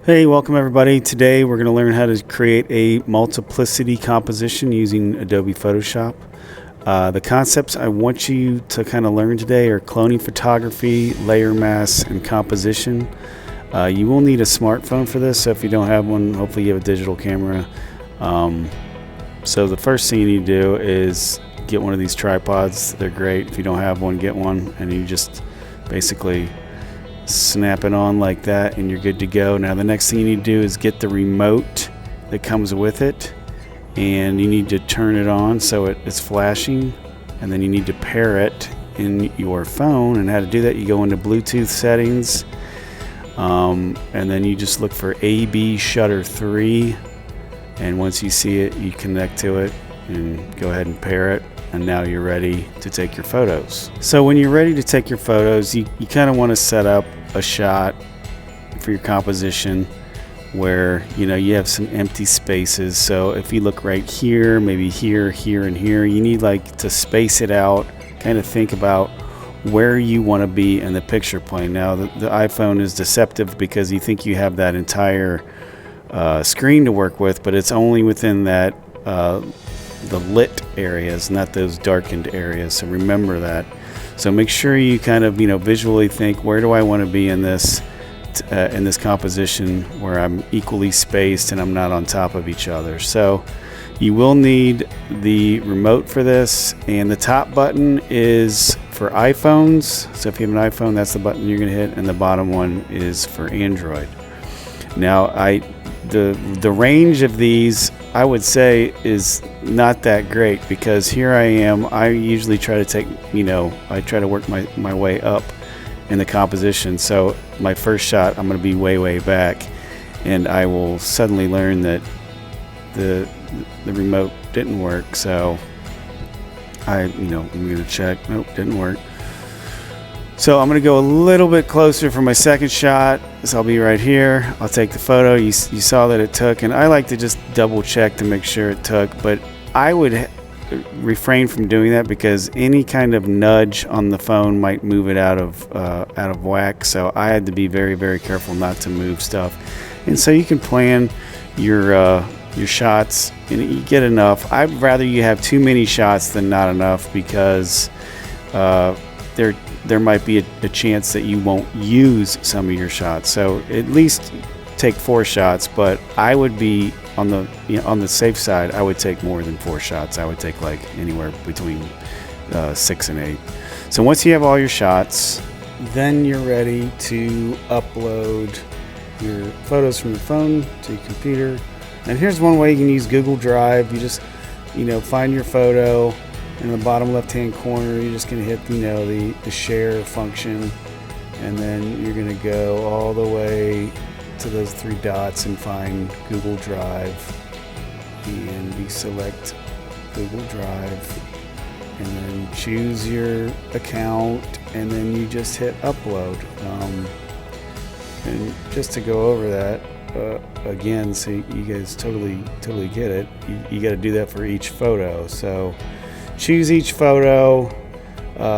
Hey, welcome everybody. Today we're going to learn how to create a multiplicity composition using Adobe Photoshop. The concepts I want you to kind of learn today are cloning photography, layer mask, and composition. You will need a smartphone for this, so if you don't have one, hopefully you have a digital camera. So the first thing you need to do is get one of these tripods. They're great. If you don't have one, get one, and you just basically snap it on like that and you're good to go. Now the next thing you need to do is get the remote that comes with it, and you need to turn it on so it's flashing, and then you need to pair it in your phone. And how to do that, you go into Bluetooth settings, and then you just look for AB Shutter 3, and once you see it, you connect to it and go ahead and pair it, and now you're ready to take your photos. So when you're ready to take your photos, you kind of want to set up a shot for your composition where you have some empty spaces. So if you look right here, maybe here, here, and here, you need to space it out, kind of think about where you want to be in the picture plane. Now the iPhone is deceptive because you think you have that entire screen to work with, but it's only within that the lit areas, not those darkened areas. So remember that. So make sure you kind of visually think, where do I want to be in this composition where I'm equally spaced and I'm not on top of each other. So you will need the remote for this, and the top button is for iPhones. So if you have an iPhone, that's the button you're going to hit, and the bottom one is for Android. Now the range of these, I would say, is not that great, because here I am. I usually try to take, I try to work my way up in the composition. So my first shot, I'm going to be way back, and I will suddenly learn that the remote didn't work. So I'm going to check. Nope, didn't work. So I'm going to go a little bit closer for my second shot. So I'll be right here. I'll take the photo. You saw that it took, and I like to just double check to make sure it took, but I would refrain from doing that because any kind of nudge on the phone might move it out of whack. So I had to be very careful not to move stuff. And so you can plan your shots, and you get enough. I'd rather you have too many shots than not enough, because there might be a chance that you won't use some of your shots. So at least take 4 shots, but I would be on the safe side. I would take more than 4 shots. I would take anywhere between 6 and 8. So once you have all your shots, then you're ready to upload your photos from your phone to your computer. And here's one way you can use Google Drive. You just find your photo. In the bottom left-hand corner, you're just going to hit the share function, and then you're going to go all the way to those 3 dots and find Google Drive, and you select Google Drive, and then choose your account, and then you just hit upload. And just to go over that again, so you guys totally get it, you got to do that for each photo. So choose each photo,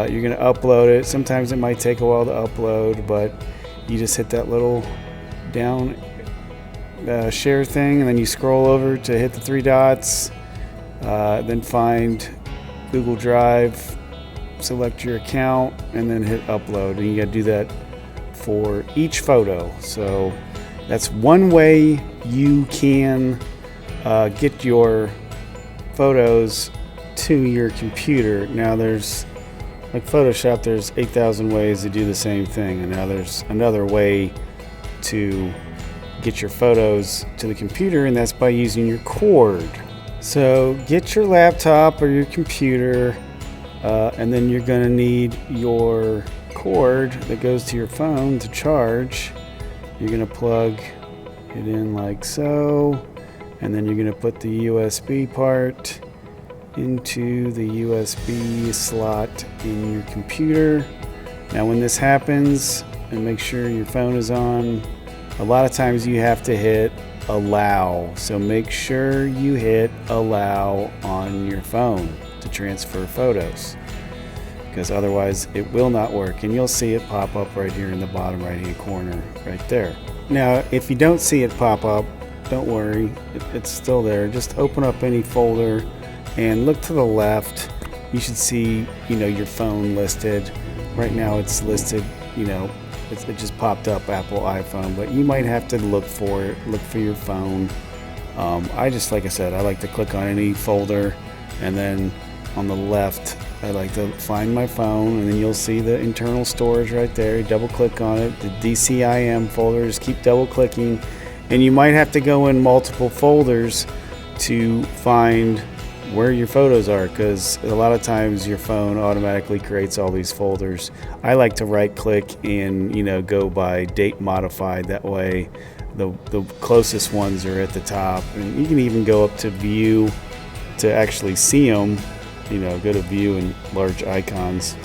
you're going to upload it. Sometimes it might take a while to upload, but you just hit that little down share thing, and then you scroll over to hit the 3 dots, then find Google Drive, select your account, and then hit upload. And you got to do that for each photo. So that's one way you can get your photos to your computer. Now there's Photoshop, there's 8,000 ways to do the same thing, and now there's another way to get your photos to the computer, and that's by using your cord. So get your laptop or your computer, and then you're going to need your cord that goes to your phone to charge. You're going to plug it in like so, and then you're going to put the USB part into the USB slot in your computer. Now when this happens, and make sure your phone is on, a lot of times you have to hit allow. So make sure you hit allow on your phone to transfer photos. because otherwise it will not work, and you'll see it pop up right here in the bottom right hand corner right there. Now if you don't see it pop up, don't worry, it's still there. Just open up any folder and look to the left. You should see, your phone listed. Right now it's listed, it just popped up Apple iPhone, but you might have to look for it, look for your phone. Like I said, I like to click on any folder, and then on the left I like to find my phone, and then you'll see the internal storage right there. You double click on it, the DCIM folder, just keep double clicking, and you might have to go in multiple folders to find where your photos are, because a lot of times your phone automatically creates all these folders. I like to right click and go by date modified. That way the closest ones are at the top, and you can even go up to view to actually see them. Go to view and large icons.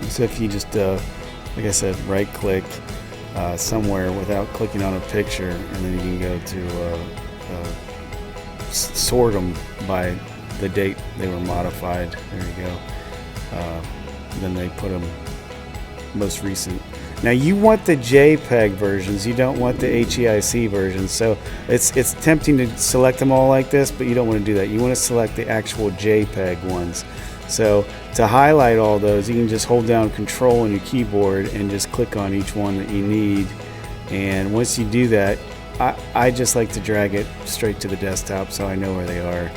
So if you just like I said, right click somewhere without clicking on a picture, and then you can go to sort them by the date they were modified. There you go. Then they put them most recent. Now you want the JPEG versions, you don't want the HEIC versions. So it's tempting to select them all like this, but you don't want to do that. You want to select the actual JPEG ones. So to highlight all those, you can just hold down Control on your keyboard and just click on each one that you need. And once you do that, I just like to drag it straight to the desktop so I know where they are.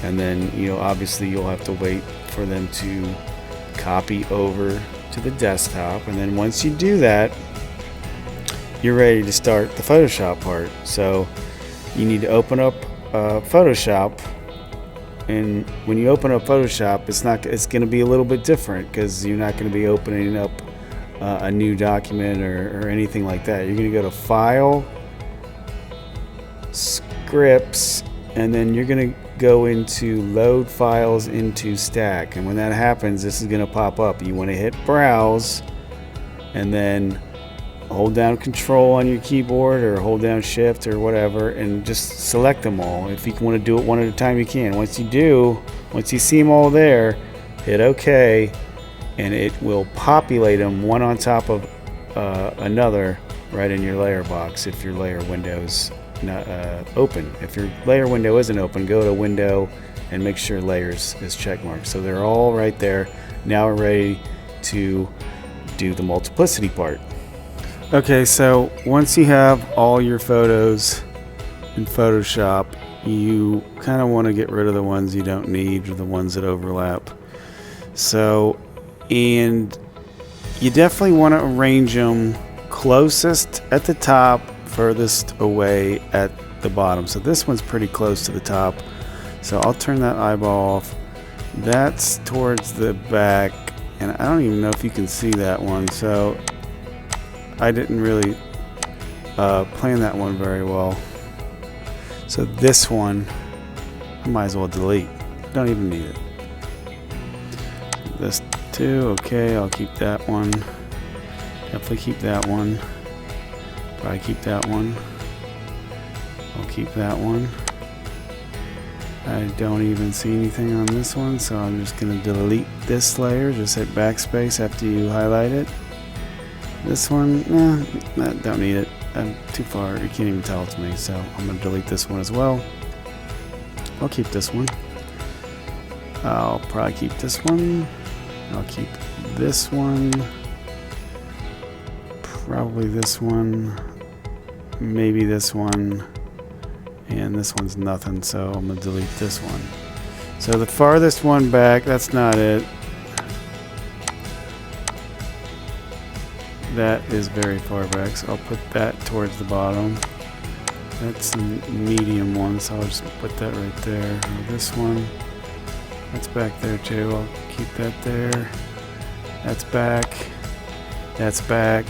And then obviously you'll have to wait for them to copy over to the desktop, and then once you do that, you're ready to start the Photoshop part. So you need to open up Photoshop, and when you open up Photoshop, it's going to be a little bit different, because you're not going to be opening up a new document or anything like that. You're going to go to File, Scripts, and then you're going to go into Load Files into Stack. And when that happens, this is going to pop up. You want to hit Browse, and then hold down Control on your keyboard, or hold down Shift or whatever, and just select them all. If you want to do it one at a time, you can. Once you see them all there, hit OK, and it will populate them one on top of another right in your layer box if your layer window's not open. If your layer window isn't open, go to Window and make sure Layers is checkmarked. So they're all right there. Now we're ready to do the multiplicity part. Okay, so once you have all your photos in Photoshop, you kind of want to get rid of the ones you don't need, or the ones that overlap. So, and you definitely want to arrange them closest at the top, furthest away at the bottom. So this one's pretty close to the top, so I'll turn that eyeball off. That's towards the back, and I don't even know if you can see that one, so I didn't really plan that one very well. So this one I might as well delete. Don't even need it. This too, okay, I'll keep that one. Definitely keep that one. Probably keep that one. I'll keep that one. I don't even see anything on this one, so I'm just going to delete this layer. Just hit backspace after you highlight it. This one, don't need it. I'm too far. You can't even tell it's me, so I'm going to delete this one as well. I'll keep this one. I'll probably keep this one. I'll keep this one. Probably this one. Maybe this one. And this one's nothing, so I'm going to delete this one. So the farthest one back, that's not it. That is very far back, so I'll put that towards the bottom. That's a medium one, so I'll just put that right there. Now this one, that's back there too. I'll keep that there. That's back. That's back.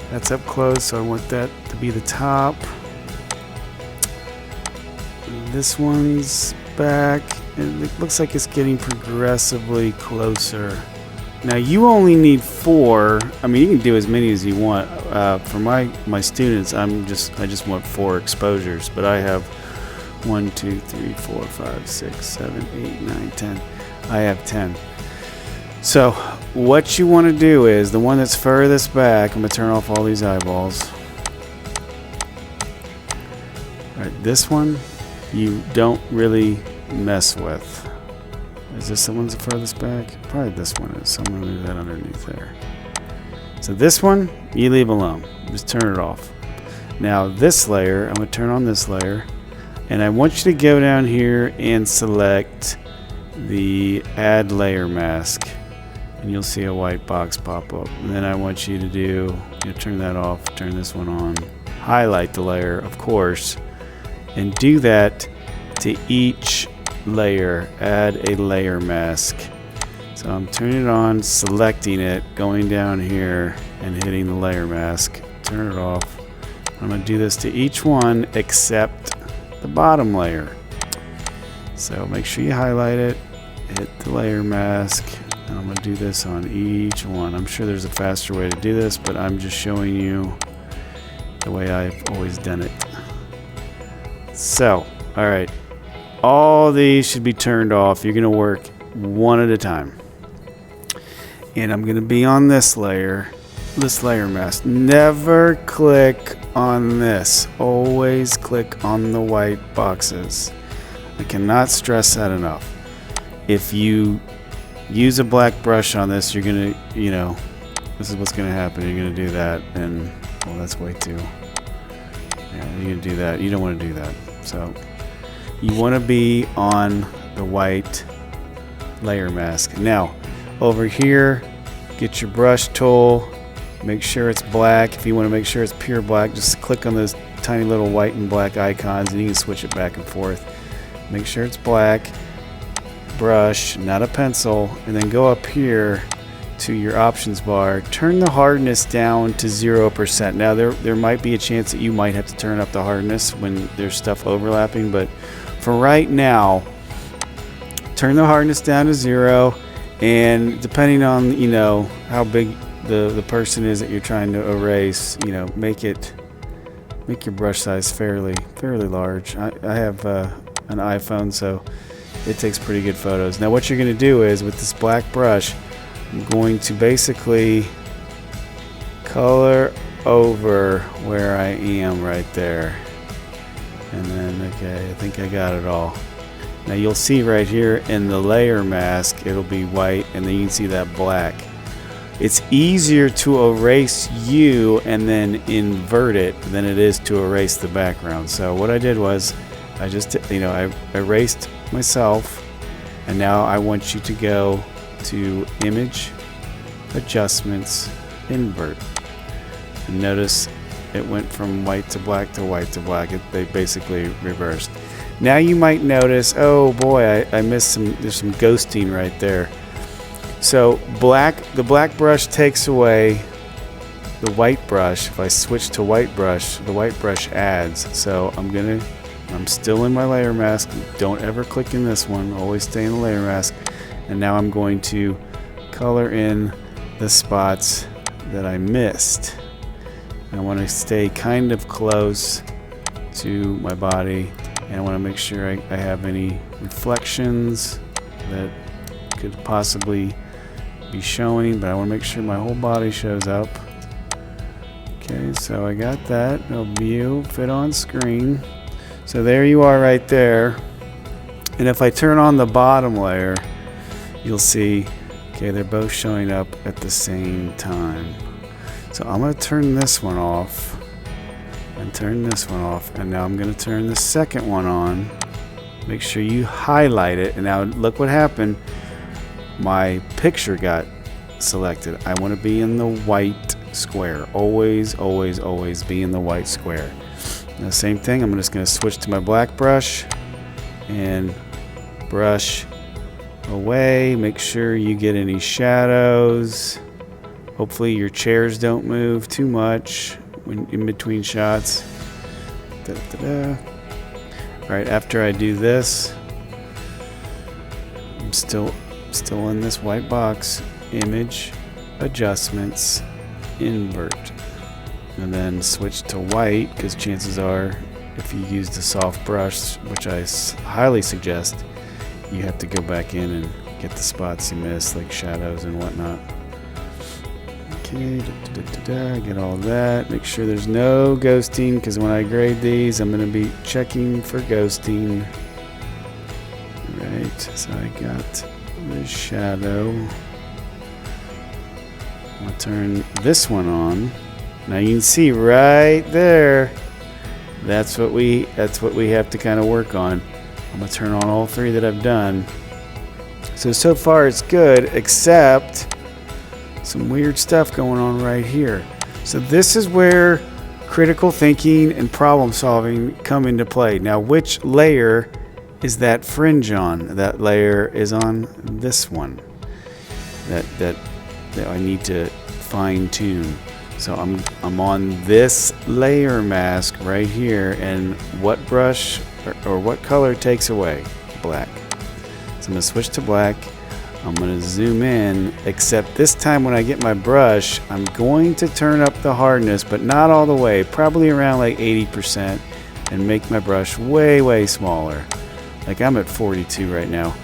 That's up close, so I want that to be the top. This one's back, and it looks like it's getting progressively closer. Now you only need 4. I mean, you can do as many as you want. For my students, I just want 4 exposures, but I have 1, 2, 3, 4, 5, 6, 7, 8, 9, 10. I have 10. So what you want to do is the one that's furthest back, I'm going to turn off all these eyeballs. All right, this one you don't really mess with. Is this the one's the furthest back? Probably this one is, so I'm going to leave that underneath there. So this one, you leave alone. Just turn it off. Now this layer, I'm going to turn on this layer, and I want you to go down here and select the Add Layer Mask. And you'll see a white box pop up. And then I want you to turn that off, turn this one on, highlight the layer, of course, and do that to each layer. Add a layer mask. So I'm turning it on, selecting it, going down here and hitting the layer mask. Turn it off. I'm going to do this to each one except the bottom layer. So make sure you highlight it, hit the layer mask. I'm going to do this on each one. I'm sure there's a faster way to do this, but I'm just showing you the way I've always done it. So, alright. All these should be turned off. You're going to work one at a time. And I'm going to be on this layer mask. Never click on this. Always click on the white boxes. I cannot stress that enough. If you use a black brush on this, you're gonna, this is what's gonna happen. You're gonna do that, and well, that's way too. Yeah, you're gonna do that. You don't want to do that. So you want to be on the white layer mask. Now, over here, get your brush tool. Make sure it's black. If you want to make sure it's pure black, just click on those tiny little white and black icons, and you can switch it back and forth. Make sure it's black. Brush, not a pencil, and then go up here to your options bar. Turn the hardness down to 0%. Now there might be a chance that you might have to turn up the hardness when there's stuff overlapping, but for right now, turn the hardness down to 0, and depending on how big the person is that you're trying to erase, make your brush size fairly large. I have an iPhone, so it takes pretty good photos. Now what you're going to do is, with this black brush, I'm going to basically color over where I am right there. And then, okay, I think I got it all. Now you'll see right here in the layer mask, it'll be white, and then you can see that black. It's easier to erase you and then invert it than it is to erase the background. So what I did was, I just, I erased myself, and now I want you to go to Image, Adjustments, Invert. And notice it went from white to black to white to black. They basically reversed. Now you might notice, oh boy, I missed there's some ghosting right there. So the black brush takes away the white brush. If I switch to white brush, the white brush adds. So I'm still in my layer mask. Don't ever click in this one. Always stay in the layer mask. And now I'm going to color in the spots that I missed. I want to stay kind of close to my body, and I want to make sure I have any reflections that could possibly be showing, but I want to make sure my whole body shows up. Okay, so I got that. It'll view, fit on screen. So there you are right there. And if I turn on the bottom layer, you'll see, okay, they're both showing up at the same time. So I'm going to turn this one off and turn this one off. And now I'm going to turn the second one on. Make sure you highlight it. And now look what happened. My picture got selected. I want to be in the white square. Always, always, always be in the white square. Now, same thing, I'm just going to switch to my black brush and brush away. Make sure you get any shadows. Hopefully your chairs don't move too much when in between shots. Right after I do this, I'm still in this white box. Image, Adjustments, Invert. And then switch to white, because chances are, if you used a soft brush, which I highly suggest, you have to go back in and get the spots you missed, like shadows and whatnot. Okay, get all that. Make sure there's no ghosting, because when I grade these, I'm going to be checking for ghosting. Right, so I got the shadow. I'll turn this one on. Now you can see right there. That's what we have to kind of work on. I'm gonna turn on all three that I've done. So far it's good, except some weird stuff going on right here. So this is where critical thinking and problem solving come into play. Now, which layer is that fringe on? That layer is on this one. That I need to fine tune. So I'm on this layer mask right here, and what brush or what color takes away? Black. So I'm gonna switch to black. I'm gonna zoom in, except this time when I get my brush, I'm going to turn up the hardness, but not all the way, probably around like 80%, and make my brush way, way smaller. Like I'm at 42 right now.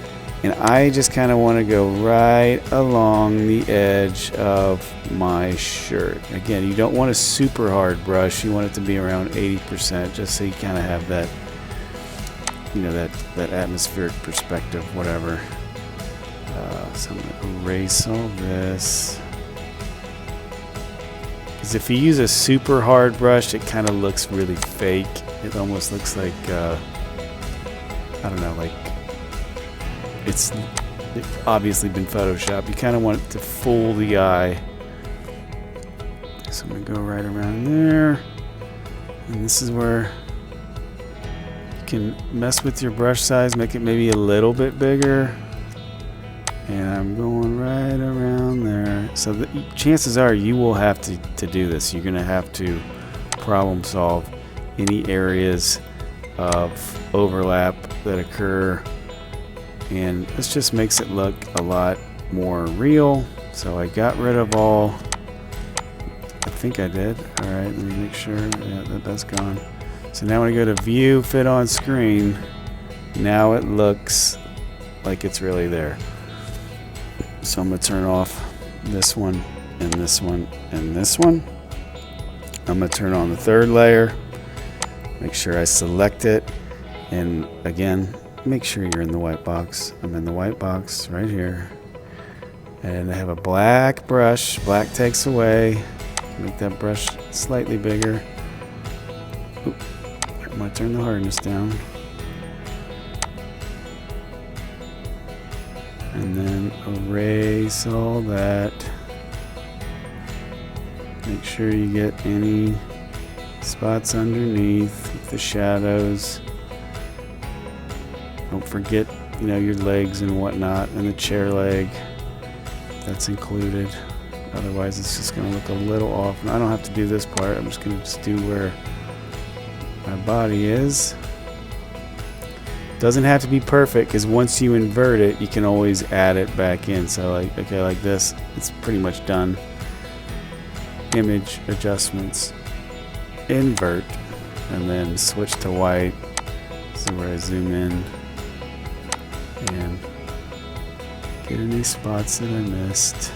And I just kind of want to go right along the edge of my shirt. Again, you don't want a super hard brush. You want it to be around 80%, just so you kind of have that, you know, that atmospheric perspective, whatever. So I'm going to erase all this. Because if you use a super hard brush, it kind of looks really fake. It almost looks like, I don't know, like it's obviously been photoshopped. You kind of want it to fool the eye. So I'm going to go right around there. And this is where you can mess with your brush size, make it maybe a little bit bigger. And I'm going right around there. So the chances are you will have to do this. You're going to have to problem solve any areas of overlap that occur. And this just makes it look a lot more real. So I got rid of all, I think I did. All right, let me make sure. Yeah, that's gone. So now when I go to view, fit on screen, now it looks like it's really there. So I'm gonna turn off this one and this one and this one. I'm gonna turn on the third layer, make sure I select it, and again, make sure you're in the white box. I'm in the white box right here. And I have a black brush. Black takes away. Make that brush slightly bigger. Oop. I'm going to turn the hardness down. And then erase all that. Make sure you get any spots underneath with the shadows. Don't forget, you know, your legs and whatnot, and the chair leg. That's included. Otherwise, it's just going to look a little off. And I don't have to do this part. I'm just going to do where my body is. Doesn't have to be perfect, because once you invert it, you can always add it back in. So, like, okay, like this, it's pretty much done. Image adjustments, invert, and then switch to white. This is where I zoom in and get any spots that I missed.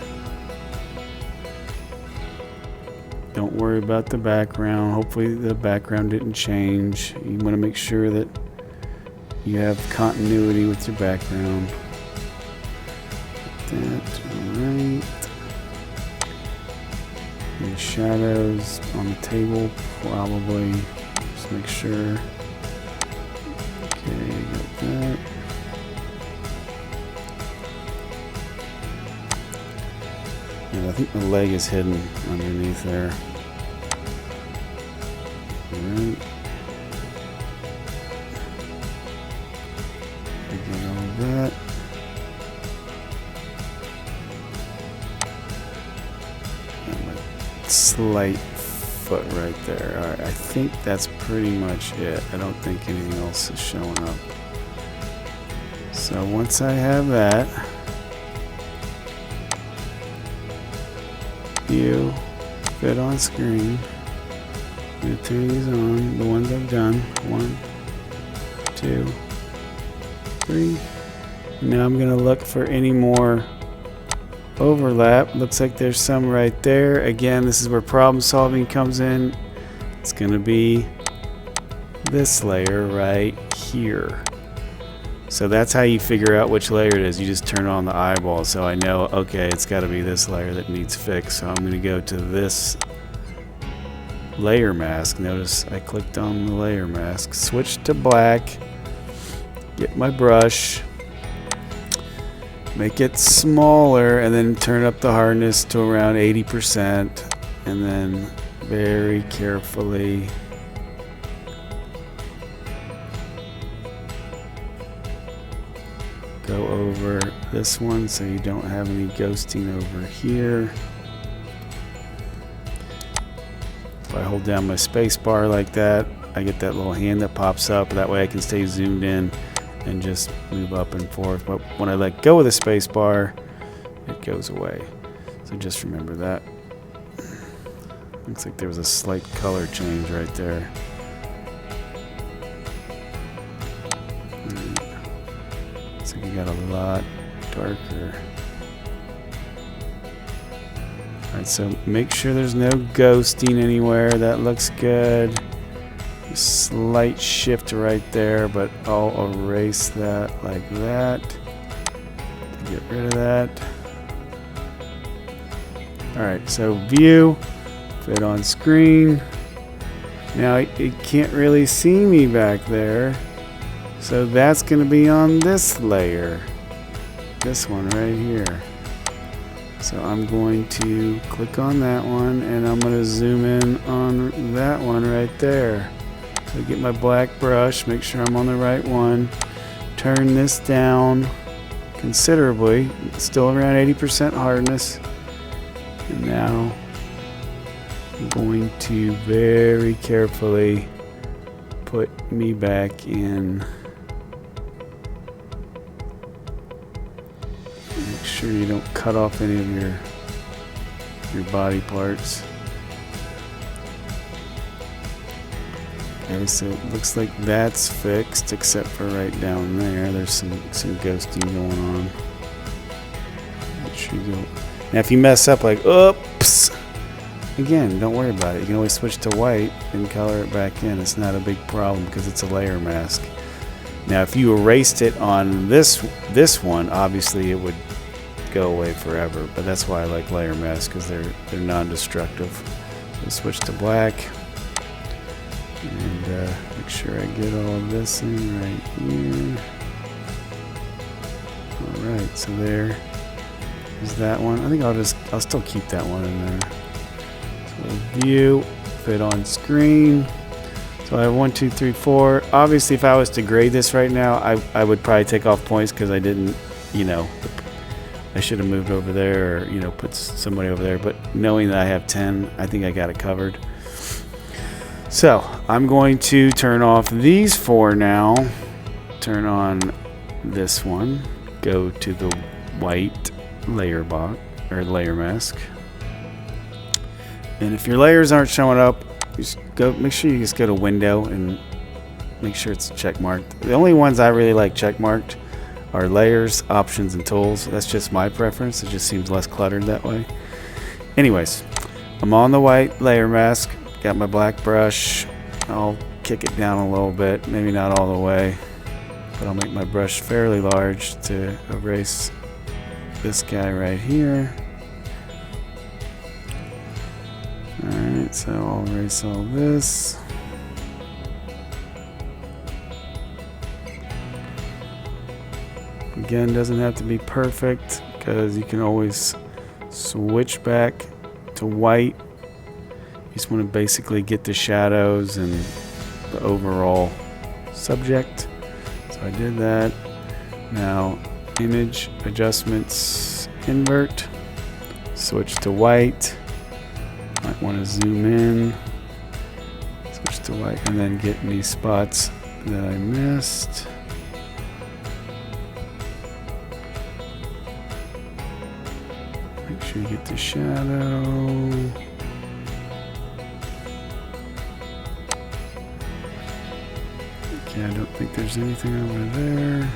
Don't worry about the background. Hopefully the background didn't change. You want to make sure that you have continuity with your background. Like that, alright. Any shadows on the table, probably. Just make sure. Okay, got that. And I think the leg is hidden underneath there. Alright. Get all that. And a slight foot right there. Alright, I think that's pretty much it. I don't think anything else is showing up. So once I have that, view, fit on screen. I'm going to turn these on, the ones I've done. 1, 2, 3. Now I'm going to look for any more overlap. Looks like there's some right there. Again, this is where problem solving comes in. It's going to be this layer right here. So that's how you figure out which layer it is. You just turn on the eyeball. So I know, okay, it's got to be this layer that needs fixed. So I'm going to go to this layer mask. Notice I clicked on the layer mask, switch to black, get my brush, make it smaller, and then turn up the hardness to around 80%, and then very carefully go over this one so you don't have any ghosting over here. If I hold down my space bar like that, I get that little hand that pops up. That way I can stay zoomed in and just move up and forth. But when I let go of the space bar, it goes away. So just remember that. Looks like there was a slight color change right there. Looks like you got a lot darker. Alright, so make sure there's no ghosting anywhere. That looks good. A slight shift right there, but I'll erase that like that to get rid of that. Alright, so view, fit on screen. Now it can't really see me back there, so that's going to be on this layer, this one right here. So I'm going to click on that one, and I'm going to zoom in on that one right there. So get my black brush, make sure I'm on the right one, turn this down considerably, it's still around 80% hardness. And now I'm going to very carefully put me back in. Make sure you don't cut off any of your body parts. Okay, so it looks like that's fixed, except for right down there. There's some ghosting going on. Make sure you go. Now, if you mess up, like, oops, again, don't worry about it. You can always switch to white and color it back in. It's not a big problem because it's a layer mask. Now, if you erased it on this one, obviously it would go away forever. But that's why I like layer masks, because they're non-destructive. So switch to black, and make sure I get all of this in right here. All right, so there is that one. I think I'll still keep that one in there. So view, fit on screen. So I have 1, 2, 3, 4. Obviously, if I was to grade this right now, I would probably take off points because I didn't, I should have moved over there, or put somebody over there. But knowing that I have 10, I think I got it covered. So I'm going to turn off these 4 now. Turn on this one. Go to the white layer box or layer mask. And if your layers aren't showing up, just make sure you just go to window and make sure it's check marked. The only ones I really like check marked are layers, options, and tools. That's just my preference. It just seems less cluttered that way. Anyways, I'm on the white layer mask. Got my black brush. I'll kick it down a little bit, maybe not all the way, but I'll make my brush fairly large to erase this guy right here. Alright, so I'll erase all this. Again, doesn't have to be perfect because you can always switch back to white. You just want to basically get the shadows and the overall subject. So I did that. Now, image adjustments, invert, switch to white. Might want to zoom in, switch to white, and then get any spots that I missed. Make sure you get the shadow. Okay, I don't think there's anything over there.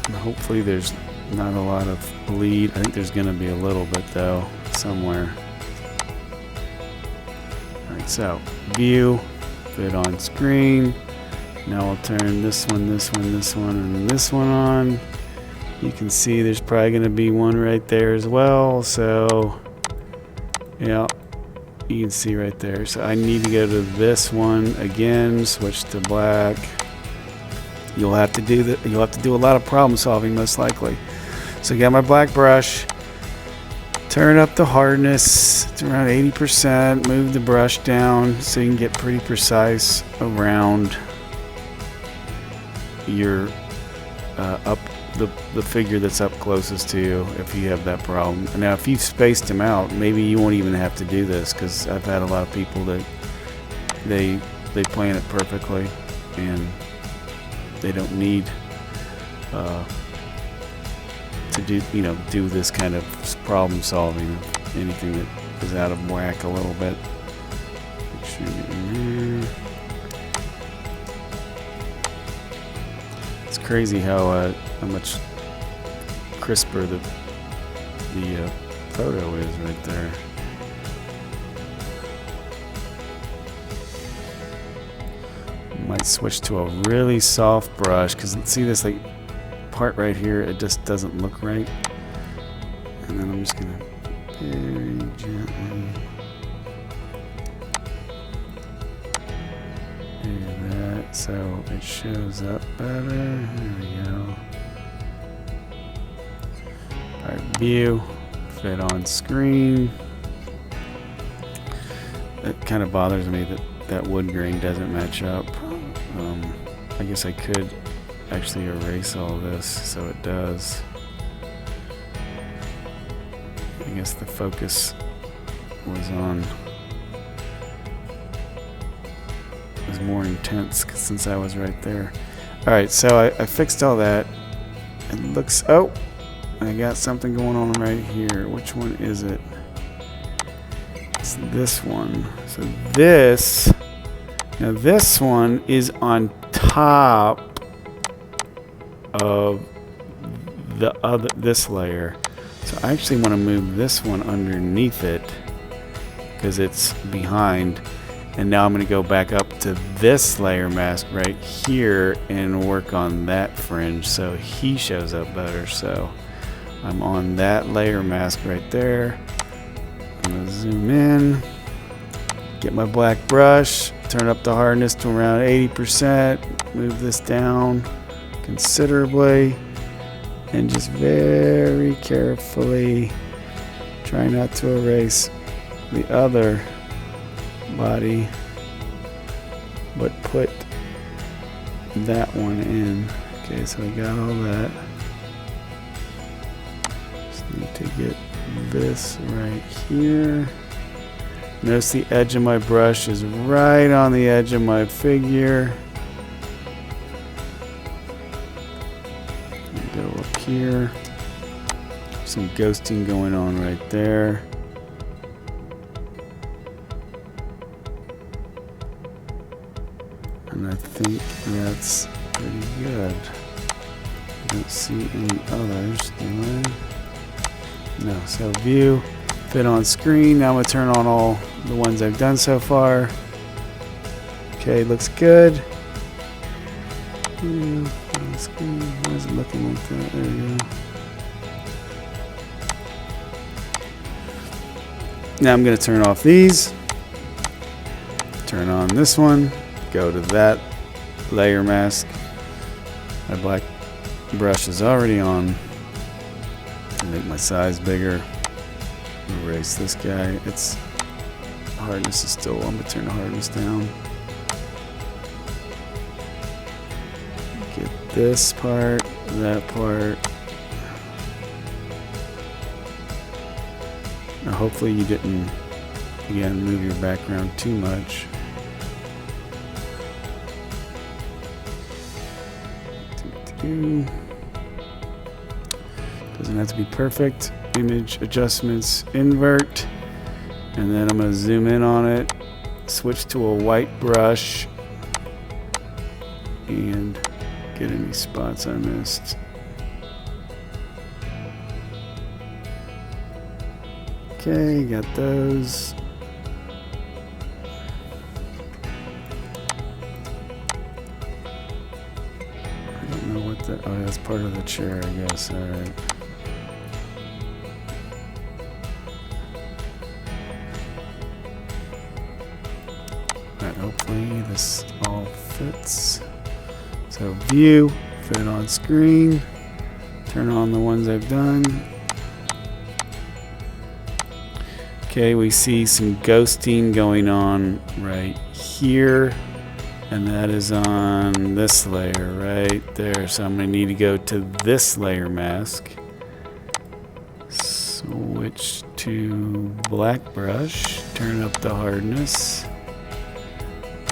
And hopefully there's not a lot of bleed. I think there's going to be a little bit though, somewhere. Alright, so view, fit on screen. Now I'll turn this one, and this one on. You can see there's probably going to be one right there as well. So, yeah, you can see right there. So I need to go to this one again, switch to black. You'll have to do that. You'll have to do a lot of problem solving, most likely. So, got my black brush. Turn up the hardness to around 80%. Move the brush down so you can get pretty precise around your the figure that's up closest to you if you have that problem. Now if you've spaced them out, maybe you won't even have to do this, because I've had a lot of people that they plan it perfectly and they don't need to do this kind of problem solving of anything that is out of whack a little bit. Make sure you get in there. It's crazy how much crisper the photo is right there. Might switch to a really soft brush, because see this like part right here, it just doesn't look right. And then I'm just gonna very gently do that so it shows up better. There we go. Alright, view, fit on screen. It kind of bothers me that that wood grain doesn't match up. I guess I could actually erase all this so it does. I guess the focus was more intense since I was right there. Alright, so I fixed all that. It looks, oh, I got something going on right here. Which one is it? It's this one. So this, now this one is on top of this layer. So I actually want to move this one underneath it because it's behind. And now I'm going to go back up to this layer mask right here and work on that fringe so he shows up better. So I'm on that layer mask right there. I'm going to zoom in, get my black brush, turn up the hardness to around 80%, move this down considerably, and just very carefully try not to erase the other body, but put that one in. Okay, so I got all that. Just need to get this right here. Notice the edge of my brush is right on the edge of my figure. Go up here. Some ghosting going on right there. And I think that's pretty good. I don't see any others, do I? No, so view, fit on screen. Now I'm going to turn on all the ones I've done so far. Okay, looks good. View, fit on screen. Why is it looking like that? There we go. Now I'm going to turn off these. Turn on this one. Go to that layer mask. My black brush is already on. Make my size bigger. Erase this guy. Its hardness is still, I'm going to turn the hardness down. Get this part, that part. Now hopefully you didn't, again, move your background too much. Doesn't have to be perfect. Image adjustments, invert, and then I'm going to zoom in on it, switch to a white brush, and get any spots I missed. Okay, got those. I don't know what the, oh, that's part of the chair, I guess. All right. Alright, hopefully this all fits. So view, fit on screen, turn on the ones I've done. Okay, we see some ghosting going on right here, and that is on this layer right there. So I'm going to need to go to this layer mask, switch to black brush, turn up the hardness,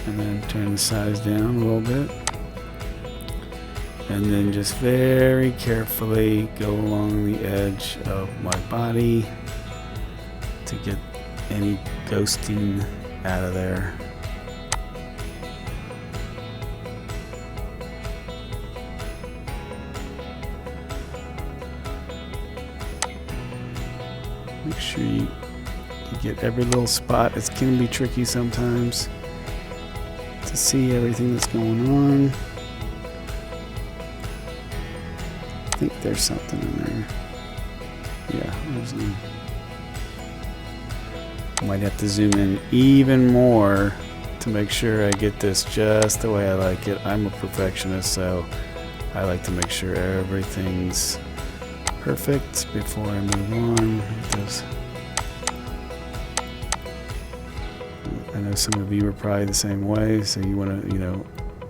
and then turn the size down a little bit, and then just very carefully go along the edge of my body to get any ghosting out of there. Make sure you get every little spot. It can be tricky sometimes to see everything that's going on. I think there's something in there. Yeah, there's one. Might have to zoom in even more to make sure I get this just the way I like it. I'm a perfectionist, so I like to make sure everything's perfect before I move on with this. I know some of you are probably the same way, so you want to,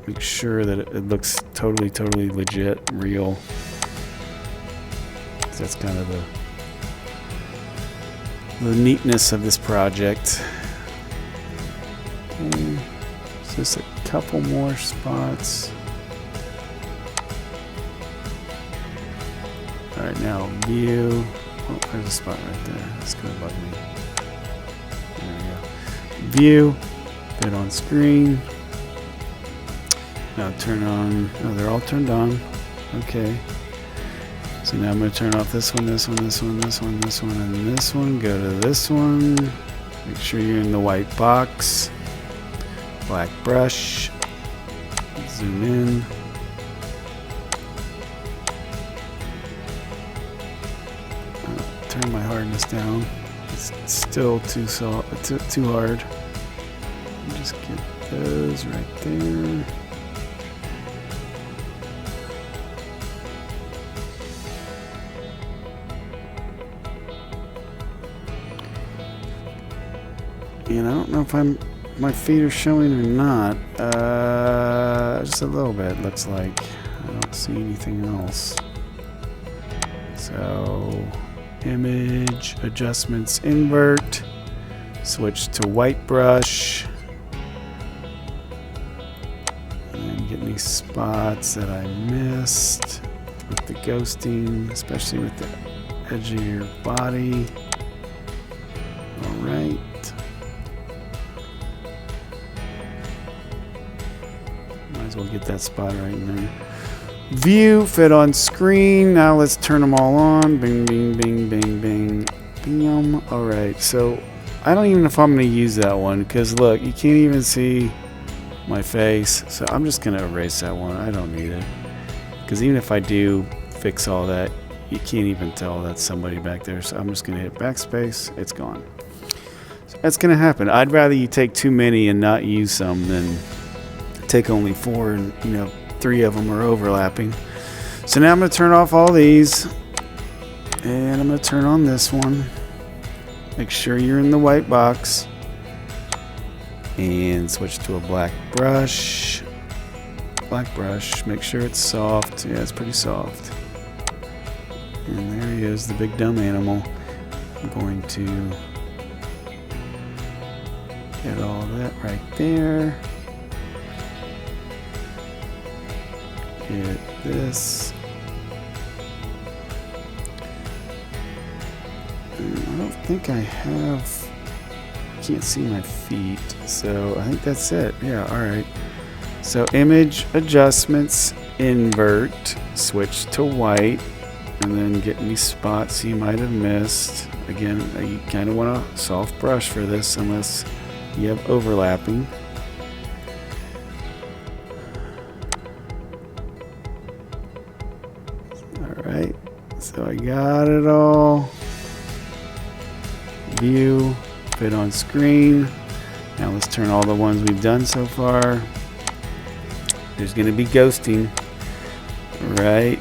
make sure that it looks totally legit, real. So that's kind of the neatness of this project. Okay, so just a couple more spots. All right, now view. Oh, there's a spot right there. That's gonna bug me. There we go. View, fit on screen. Now turn on. Oh, they're all turned on. Okay. So now I'm going to turn off this one, this one, this one, this one, this one, and this one. Go to this one. Make sure you're in the white box. Black brush. Zoom in. Turn my hardness down. It's still too hard. Just get those right there. And I don't know if my feet are showing or not. Just a little bit, looks like. I don't see anything else. So, image, adjustments, invert. Switch to white brush. And then get any spots that I missed with the ghosting, especially with the edge of your body. All right. Might as well get that spot right in there. View, fit on screen. Now let's turn them all on. Bing, bing, bing, bing, bing, bing. All right, so I don't even know if I'm going to use that one because look, you can't even see my face. So I'm just going to erase that one. I don't need it because even if I do fix all that, you can't even tell that's somebody back there. So I'm just going to hit backspace. It's gone. So that's going to happen. I'd rather you take too many and not use some than take only 4 and 3 of them are overlapping. So now I'm going to turn off all these and I'm going to turn on this one. Make sure you're in the white box and switch to a black brush. Black brush, make sure it's soft. Yeah, it's pretty soft. And there he is, the big dumb animal. I'm going to get all that right there. Get this. I don't think I have. Can't see my feet, so I think that's it. Yeah, all right. So image adjustments, invert, switch to white, and then get any spots you might have missed. Again, you kind of want a soft brush for this unless you have overlapping. Alright, so I got it all. View, fit on screen. Now let's turn all the ones we've done so far. There's going to be ghosting right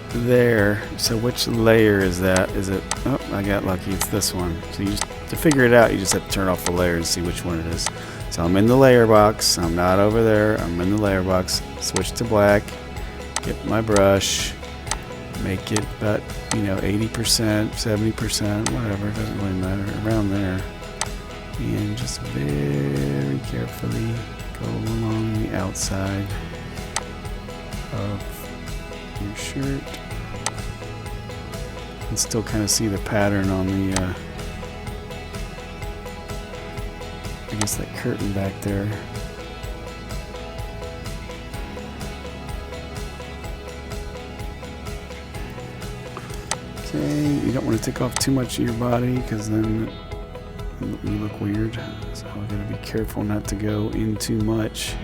there. So which layer is that? Is it, oh, I got lucky, it's this one. So you just, to figure it out, you just have to turn off the layer and see which one it is. So I'm in the layer box, I'm not over there, I'm in the layer box, switch to black, get my brush, make it about, 80%, 70%, whatever, it doesn't really matter, around there. And just very carefully go along the outside of your shirt. You can still kind of see the pattern on the, I guess that curtain back there. Okay, you don't want to take off too much of your body because then you look weird. So I'm going to be careful not to go in too much.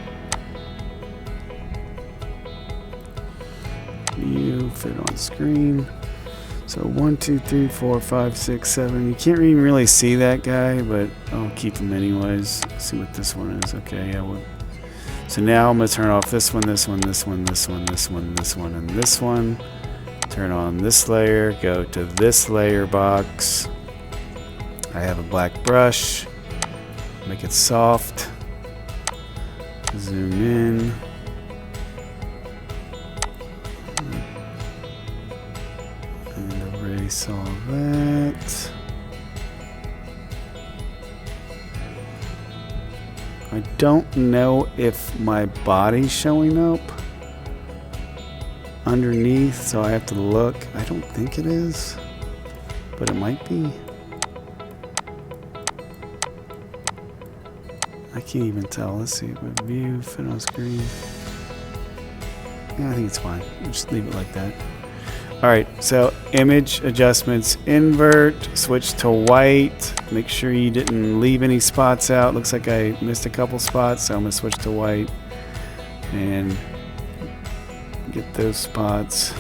View, fit on screen. So 1, 2, 3, 4, 5, 6, 7. You can't even really see that guy, but I'll keep him anyways. See what this one is. Okay, yeah. So now I'm going to turn off this one, this one, this one, this one, this one, this one, and this one. Turn on this layer, go to this layer box. I have a black brush. Make it soft. Zoom in. And erase all that. I don't know if my body's showing up underneath, so I have to look. I don't think it is, but it might be. I can't even tell. Let's see. View, fit on screen. Yeah, I think it's fine. We'll just leave it like that. Alright, so image adjustments, invert, switch to white. Make sure you didn't leave any spots out. Looks like I missed a couple spots, so I'm going to switch to white and get those spots.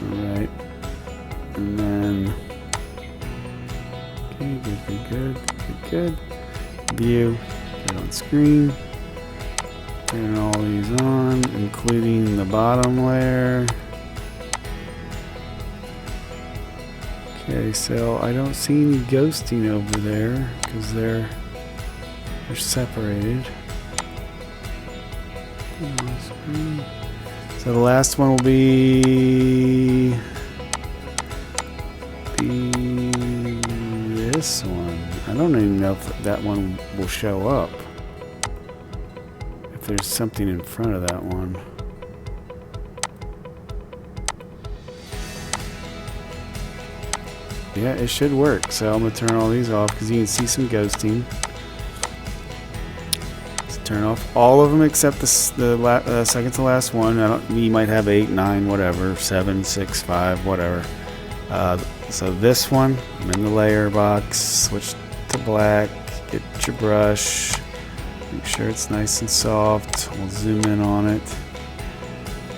Alright, and then okay, good. View, get on screen. Turn all these on, including the bottom layer. Okay, so I don't see any ghosting over there because they're separated. So the last one will be this one. I don't even know if that one will show up. If there's something in front of that one. Yeah, it should work. So I'm going to turn all these off because you can see some ghosting. Turn off all of them except the second to last one. You might have 8, 9, whatever, 7, 6, 5, whatever. So this one, I'm in the layer box. Switch to black. Get your brush. Make sure it's nice and soft. We'll zoom in on it.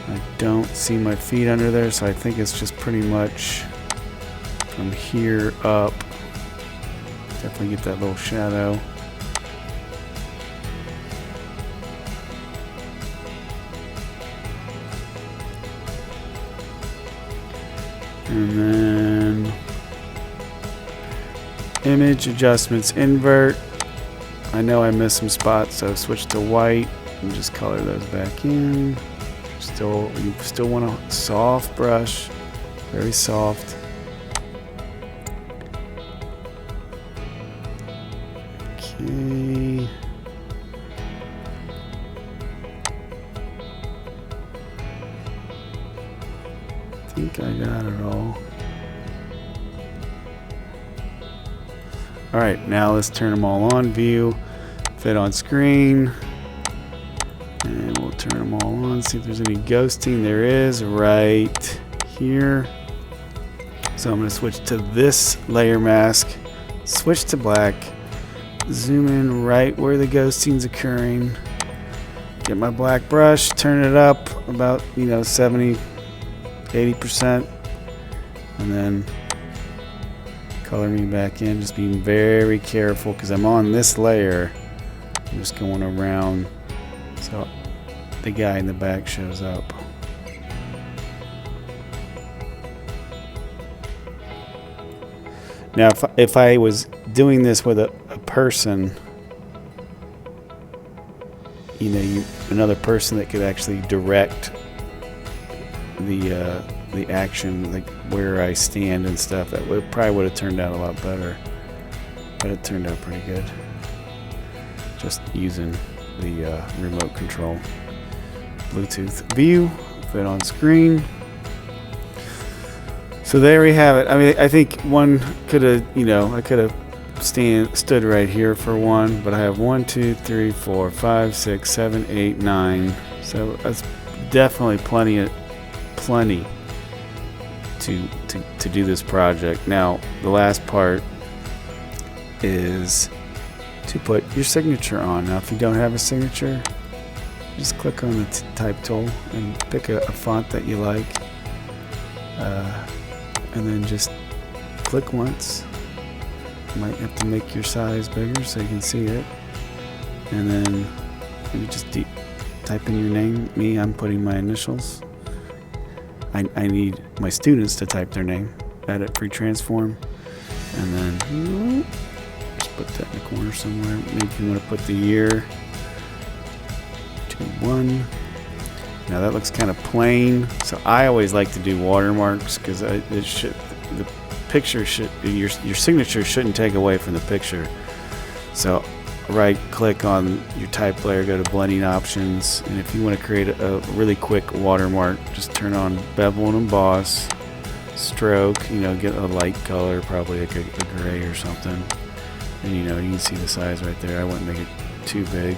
I don't see my feet under there, so I think it's just pretty much from here up. Definitely get that little shadow. And then image adjustments, invert. I know I missed some spots, so switch to white and just color those back in. You still want a soft brush, very soft. Okay. I think I got it all. Alright, now let's turn them all on. View, fit on screen. And we'll turn them all on, see if there's any ghosting. There is right here. So I'm going to switch to this layer mask, switch to black, zoom in right where the ghosting's occurring, get my black brush, turn it up about 70, 80%, and then color me back in, just being very careful because I'm on this layer. I'm just going around so the guy in the back shows up. Now if I was doing this with a person, another person that could actually direct the action, like where I stand and stuff, that probably would have turned out a lot better. But it turned out pretty good. Just using the remote control. Bluetooth view, fit on screen. So there we have it. I mean, I think one could have, I could have stood right here for one, but I have 1, 2, 3, 4, 5, 6, 7, 8, 9. So that's definitely plenty to do this project. Now, the last part is to put your signature on. Now, if you don't have a signature, just click on the type tool and pick a font that you like, and then just click once. You might have to make your size bigger so you can see it, and then you just type in your name. I'm putting my initials. I need my students to type their name. Edit free transform, and then just put that in the corner somewhere. Maybe you want to put the year 21. Now that looks kind of plain, so I always like to do watermarks because the picture your signature shouldn't take away from the picture. So right click on your type layer, go to blending options, and if you want to create a really quick watermark, just turn on bevel and emboss, stroke, get a light color, probably like a gray or something, and you can see the size right there. I wouldn't make it too big,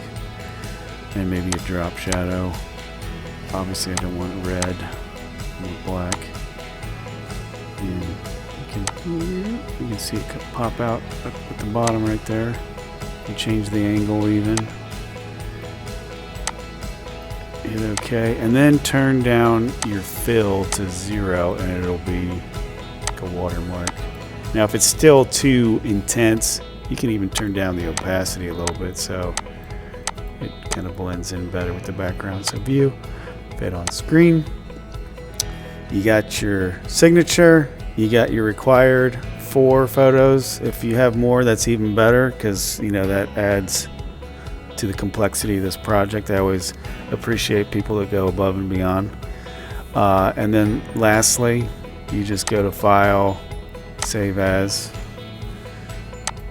and maybe a drop shadow. Obviously I don't want red, I want black, and you can see it pop out at the bottom right there. You change the angle even. Hit OK, and then turn down your fill to 0, and it'll be like a watermark. Now if it's still too intense, you can even turn down the opacity a little bit so it kind of blends in better with the background. So view, fit on screen. You got your signature, you got your required 4 photos. If you have more, that's even better because that adds to the complexity of this project. I always appreciate people that go above and beyond. And then lastly, you just go to File, Save As.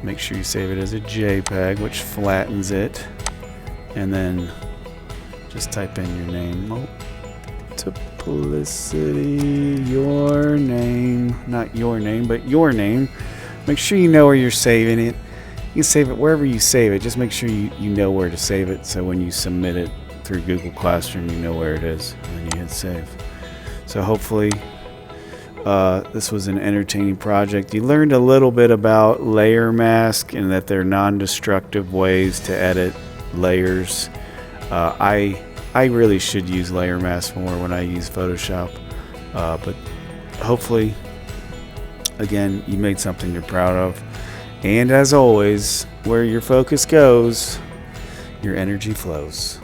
Make sure you save it as a JPEG, which flattens it, and then just type in your name. Multiplicity, your name, not your name, but your name. Make sure you know where you're saving it. You can save it wherever you save it. Just make sure you know where to save it, so when you submit it through Google Classroom, you know where it is, and then you hit save. So hopefully this was an entertaining project. You learned a little bit about layer mask and that they're non-destructive ways to edit layers. I really should use layer mask more when I use Photoshop, but hopefully, again, you made something you're proud of. And as always, where your focus goes, your energy flows.